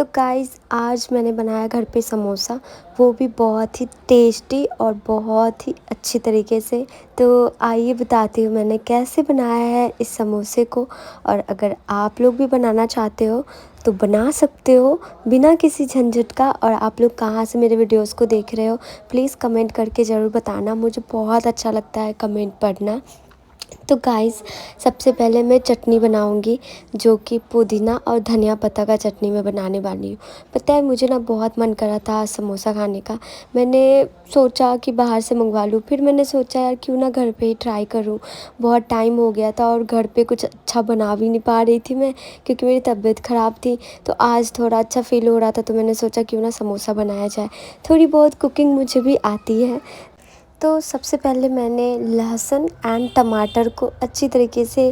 तो गाइस आज मैंने बनाया घर पे समोसा, वो भी बहुत ही टेस्टी और बहुत ही अच्छी तरीके से। तो आइए बताती हूँ मैंने कैसे बनाया है इस समोसे को। और अगर आप लोग भी बनाना चाहते हो तो बना सकते हो बिना किसी झंझट का। और आप लोग कहाँ से मेरे वीडियोस को देख रहे हो प्लीज़ कमेंट करके ज़रूर बताना, मुझे बहुत अच्छा लगता है कमेंट पढ़ना। तो गाइस सबसे पहले मैं चटनी बनाऊंगी जो कि पुदीना और धनिया पत्ता का चटनी मैं बनाने वाली हूँ। पता है मुझे ना बहुत मन करा था आज समोसा खाने का। मैंने सोचा कि बाहर से मंगवा लूँ, फिर मैंने सोचा यार क्यों ना घर पे ही ट्राई करूँ। बहुत टाइम हो गया था और घर पे कुछ अच्छा बना भी नहीं पा रही थी मैं, क्योंकि मेरी तबीयत ख़राब थी। तो आज थोड़ा अच्छा फ़ील हो रहा था तो मैंने सोचा क्यों ना समोसा बनाया जाए। थोड़ी बहुत कुकिंग मुझे भी आती है। तो सबसे पहले मैंने लहसुन एंड टमाटर को अच्छी तरीके से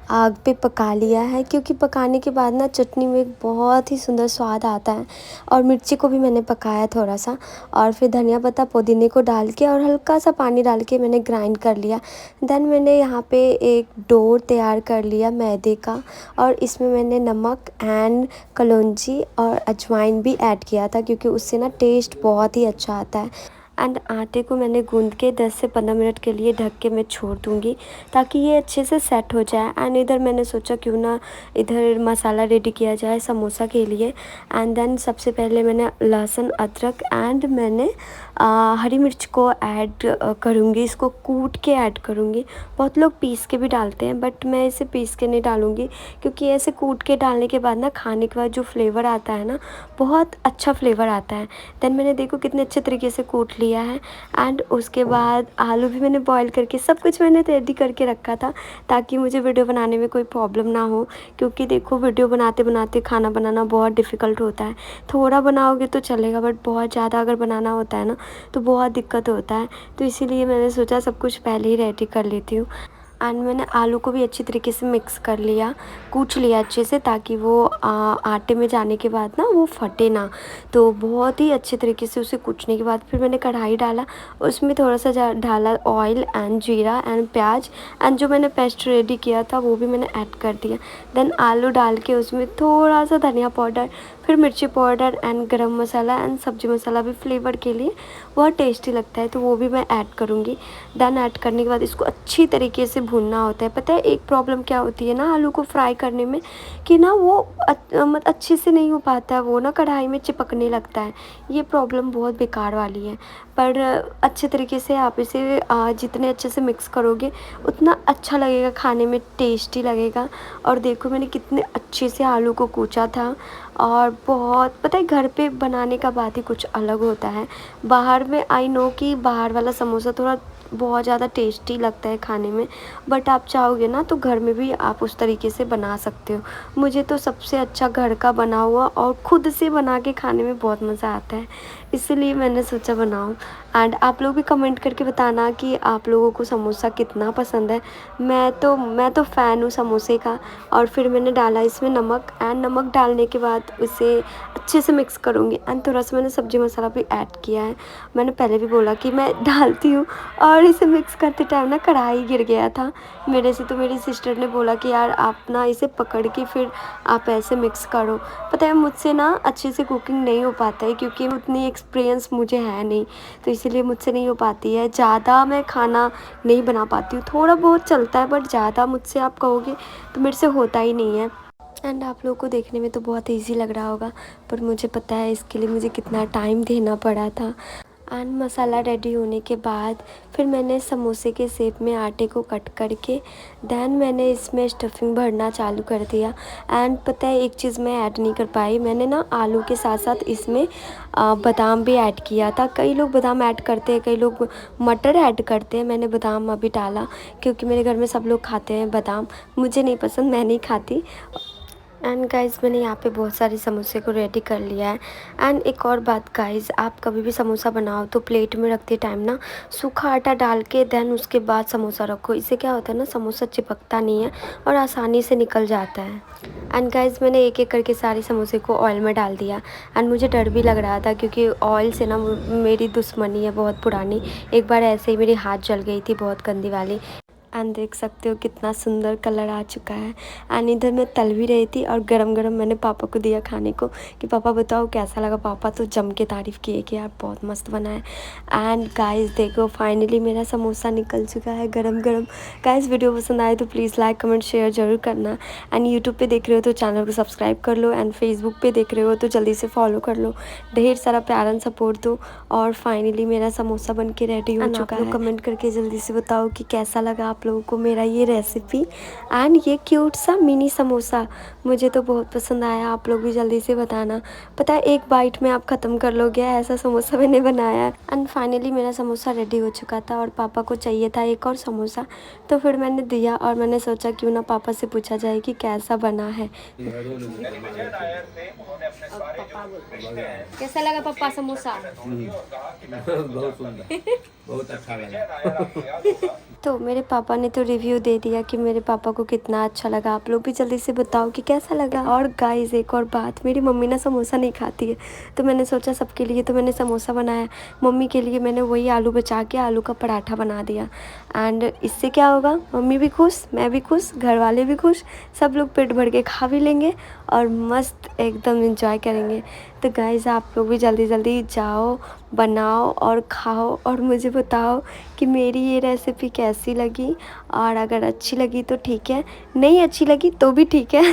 आग पे पका लिया है, क्योंकि पकाने के बाद ना चटनी में एक बहुत ही सुंदर स्वाद आता है। और मिर्ची को भी मैंने पकाया थोड़ा सा, और फिर धनिया पत्ता पुदीने को डाल के और हल्का सा पानी डाल के मैंने ग्राइंड कर लिया। देन मैंने यहाँ पे एक डो तैयार कर लिया मैदे का, और इसमें मैंने नमक एंड कलौंजी और अजवाइन भी ऐड किया था, क्योंकि उससे ना टेस्ट बहुत ही अच्छा आता है। एंड आटे को मैंने गूंद के 10 से 15 मिनट के लिए ढक के मैं छोड़ दूँगी ताकि ये अच्छे से सेट हो जाए। एंड इधर मैंने सोचा क्यों ना इधर मसाला रेडी किया जाए समोसा के लिए। एंड देन सबसे पहले मैंने लहसुन अदरक एंड मैंने हरी मिर्च को ऐड करूँगी, इसको कूट के ऐड करूँगी। बहुत लोग पीस के भी डालते हैं बट मैं इसे पीस के नहीं डालूँगी, क्योंकि ऐसे कूट के डालने के बाद ना खाने के बाद जो फ्लेवर आता है ना बहुत अच्छा फ्लेवर आता है। देन मैंने देखो कितने अच्छे तरीके से कूट लिया है। एंड उसके बाद आलू भी मैंने बॉईल करके सब कुछ मैंने रेडी करके रखा था ताकि मुझे वीडियो बनाने में कोई प्रॉब्लम ना हो, क्योंकि देखो वीडियो बनाते बनाते खाना बनाना बहुत डिफ़िकल्ट होता है। थोड़ा बनाओगे तो चलेगा बट बहुत ज़्यादा अगर बनाना होता है ना तो बहुत दिक्कत होता है। तो इसीलिए मैंने सोचा सब कुछ पहले ही रेडी कर लेती हूँ। एंड मैंने आलू को भी अच्छी तरीके से मिक्स कर लिया, कूच लिया अच्छे से, ताकि वो आटे में जाने के बाद ना वो फटे ना। तो बहुत ही अच्छे तरीके से उसे कूचने के बाद फिर मैंने कढ़ाई डाला, उसमें थोड़ा सा डाला ऑयल एंड जीरा एंड प्याज, एंड जो मैंने पेस्ट रेडी किया था वो भी मैंने ऐड कर दिया। देन आलू डाल के उसमें थोड़ा सा धनिया पाउडर, फिर मिर्ची पाउडर एंड गरम मसाला एंड सब्ज़ी मसाला भी फ्लेवर के लिए बहुत टेस्टी लगता है तो वो भी मैं ऐड करूँगी। देन ऐड करने के बाद इसको अच्छी तरीके से भूनना होता है। पता है एक प्रॉब्लम क्या होती है ना आलू को फ्राई करने में, कि ना वो अच्छे से नहीं हो पाता है, वो ना कढ़ाई में चिपकने लगता है। ये प्रॉब्लम बहुत बेकार वाली है। पर अच्छे तरीके से आप इसे जितने अच्छे से मिक्स करोगे उतना अच्छा लगेगा, खाने में टेस्टी लगेगा। और देखो मैंने कितने अच्छे से आलू को कूचा था। और बहुत पता है घर पे बनाने का बात ही कुछ अलग होता है। बाहर में आई नो कि बाहर वाला समोसा थोड़ा बहुत ज़्यादा टेस्टी लगता है खाने में, बट आप चाहोगे ना तो घर में भी आप उस तरीके से बना सकते हो। मुझे तो सबसे अच्छा घर का बना हुआ और ख़ुद से बना के खाने में बहुत मज़ा आता है, इसलिए मैंने सोचा बनाऊँ। एंड आप लोग भी कमेंट करके बताना कि आप लोगों को समोसा कितना पसंद है। मैं तो फ़ैन हूँ समोसे का। और फिर मैंने डाला इसमें नमक, एंड नमक डालने के बाद इसे अच्छे से मिक्स करूँगी। एंड थोड़ा सा मैंने सब्ज़ी मसाला भी ऐड किया है, मैंने पहले भी बोला कि मैं डालती हूँ। और इसे मिक्स करते टाइम ना कढ़ाई गिर गया था मेरे से, तो मेरी सिस्टर ने बोला कि यार आप ना इसे पकड़ के फिर आप ऐसे मिक्स करो। पता है मुझसे ना अच्छे से कुकिंग नहीं हो पाता है, क्योंकि उतनी एक्सपीरियंस मुझे है नहीं, तो इसीलिए मुझसे नहीं हो पाती है। ज़्यादा मैं खाना नहीं बना पाती हूँ, थोड़ा बहुत चलता है बट ज़्यादा मुझसे आप कहोगे तो मेरे से होता ही नहीं है। एंड आप लोगों को देखने में तो बहुत ईजी लग रहा होगा, पर मुझे पता है इसके लिए मुझे कितना टाइम देना पड़ा था। एंड मसाला रेडी होने के बाद फिर मैंने समोसे के शेप में आटे को कट करके देन मैंने इसमें स्टफिंग भरना चालू कर दिया। एंड पता है एक चीज़ मैं ऐड नहीं कर पाई, मैंने ना आलू के साथ साथ इसमें बादाम भी ऐड किया था। कई लोग बादाम ऐड करते हैं, कई लोग मटर ऐड करते हैं, मैंने बादाम अभी डाला क्योंकि मेरे घर में सब लोग खाते हैं बादाम, मुझे नहीं पसंद, मैं नहीं खाती। एंड गाइज़ मैंने यहाँ पे बहुत सारे समोसे को रेडी कर लिया है। एंड एक और बात गाइज़, आप कभी भी समोसा बनाओ तो प्लेट में रखते टाइम ना सूखा आटा डाल के देन उसके बाद समोसा रखो। इससे क्या होता है ना समोसा चिपकता नहीं है और आसानी से निकल जाता है। एंड गाइज़ मैंने एक एक करके सारे समोसे को ऑयल में डाल दिया। एंड मुझे डर भी लग रहा था क्योंकि ऑयल से ना मेरी दुश्मनी है बहुत पुरानी। एक बार ऐसे ही मेरी हाथ जल गई थी बहुत गंदी वाली। एंड देख सकते हो कितना सुंदर कलर आ चुका है। एंड इधर मैं तल भी रही थी और गरम गरम मैंने पापा को दिया खाने को कि पापा बताओ कैसा लगा। पापा तो जम के तारीफ़ किए कि यार बहुत मस्त बना है। एंड गाइस देखो फाइनली मेरा समोसा निकल चुका है गरम गरम। गाइस वीडियो पसंद आए तो प्लीज़ लाइक कमेंट शेयर ज़रूर करना। एंड यूट्यूब पे देख रहे हो तो चैनल को सब्सक्राइब कर लो। एंड फेसबुक पे देख रहे हो तो जल्दी से फॉलो कर लो। ढेर सारा प्यार एंड सपोर्ट दो। और फाइनली मेरा समोसा बन के रेडी हो चुका है। कमेंट करके जल्दी से बताओ कि कैसा लगा आप लोगों को मेरा ये रेसिपी एंड ये क्यूट सा मिनी समोसा। मुझे तो बहुत पसंद आया। आप लोग भी जल्दी से बताना। पता है एक बाइट में आप ख़त्म कर लोगे, ऐसा समोसा मैंने बनाया है। एंड फाइनली मेरा समोसा रेडी हो चुका था और पापा को चाहिए था एक और समोसा, तो फिर मैंने दिया और मैंने सोचा क्यों ना पापा से पूछा जाए कि कैसा बना है। कैसा लगा पापा समोसा? बहुत सुंदर, बहुत अच्छा लगा। तो मेरे पापा ने तो रिव्यू दे दिया कि मेरे पापा को कितना अच्छा लगा। आप लोग भी जल्दी से बताओ कि कैसा लगा। और गाइस एक और बात, मेरी मम्मी ना समोसा नहीं खाती है, तो मैंने सोचा सबके लिए तो मैंने समोसा बनाया। मम्मी के लिए मैंने वही आलू बचा के आलू का पराठा बना दिया। एंड इससे क्या होगा, मम्मी भी खुश, मैं भी खुश, घर वाले भी खुश, सब लोग पेट भर के खा भी लेंगे और मस्त एकदम एंजॉय करेंगे। तो गाइस आप लोग भी जल्दी जल्दी जाओ, बनाओ और खाओ और मुझे बताओ कि मेरी ये रेसिपी कैसी लगी। और अगर अच्छी लगी तो ठीक है, नहीं अच्छी लगी तो भी ठीक है।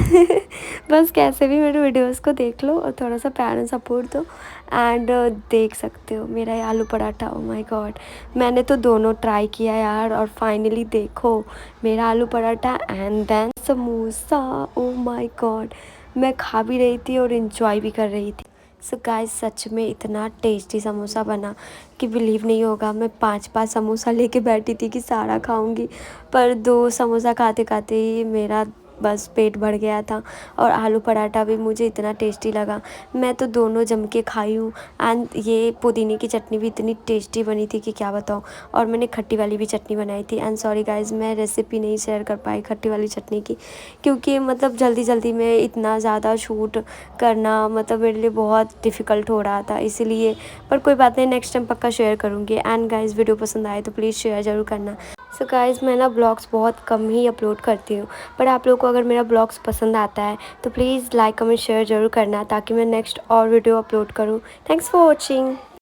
बस कैसे भी मेरे वीडियोस को देख लो और थोड़ा सा प्यार एंड सपोर्ट दो। एंड देख सकते हो मेरा ये आलू पराठा, ओ माय गॉड, मैंने तो दोनों ट्राई किया यार। और फाइनली देखो मेरा आलू paratha and then samosa, oh my God, मैं खा भी रही थी और इन्जॉय भी कर रही थी। सो गाइस सच में इतना टेस्टी समोसा बना कि बिलीव नहीं होगा। मैं 5-5 समोसा लेके बैठी थी कि सारा खाऊंगी, पर 2 समोसा खाते खाते ही मेरा बस पेट भर गया था। और आलू पराठा भी मुझे इतना टेस्टी लगा, मैं तो दोनों जम के खाई हूँ। एंड ये पुदीने की चटनी भी इतनी टेस्टी बनी थी कि क्या बताऊँ। और मैंने खट्टी वाली भी चटनी बनाई थी। एंड सॉरी गाइस मैं रेसिपी नहीं शेयर कर पाई खट्टी वाली चटनी की, क्योंकि मतलब जल्दी जल्दी में इतना ज़्यादा शूट करना मतलब मेरे लिए बहुत डिफ़िकल्ट हो रहा था, इसीलिए। पर कोई बात नहीं, नेक्स्ट टाइम पक्का शेयर करूँगी। एंड गाइस वीडियो पसंद आए तो प्लीज़ शेयर ज़रूर करना। सो गाइस मैं ना ब्लॉग्स बहुत कम ही अपलोड करती हूँ, पर आप लोगों को अगर मेरा ब्लॉग्स पसंद आता है तो प्लीज़ लाइक कमेंट शेयर ज़रूर करना, ताकि मैं नेक्स्ट और वीडियो अपलोड करूँ। Thanks for watching.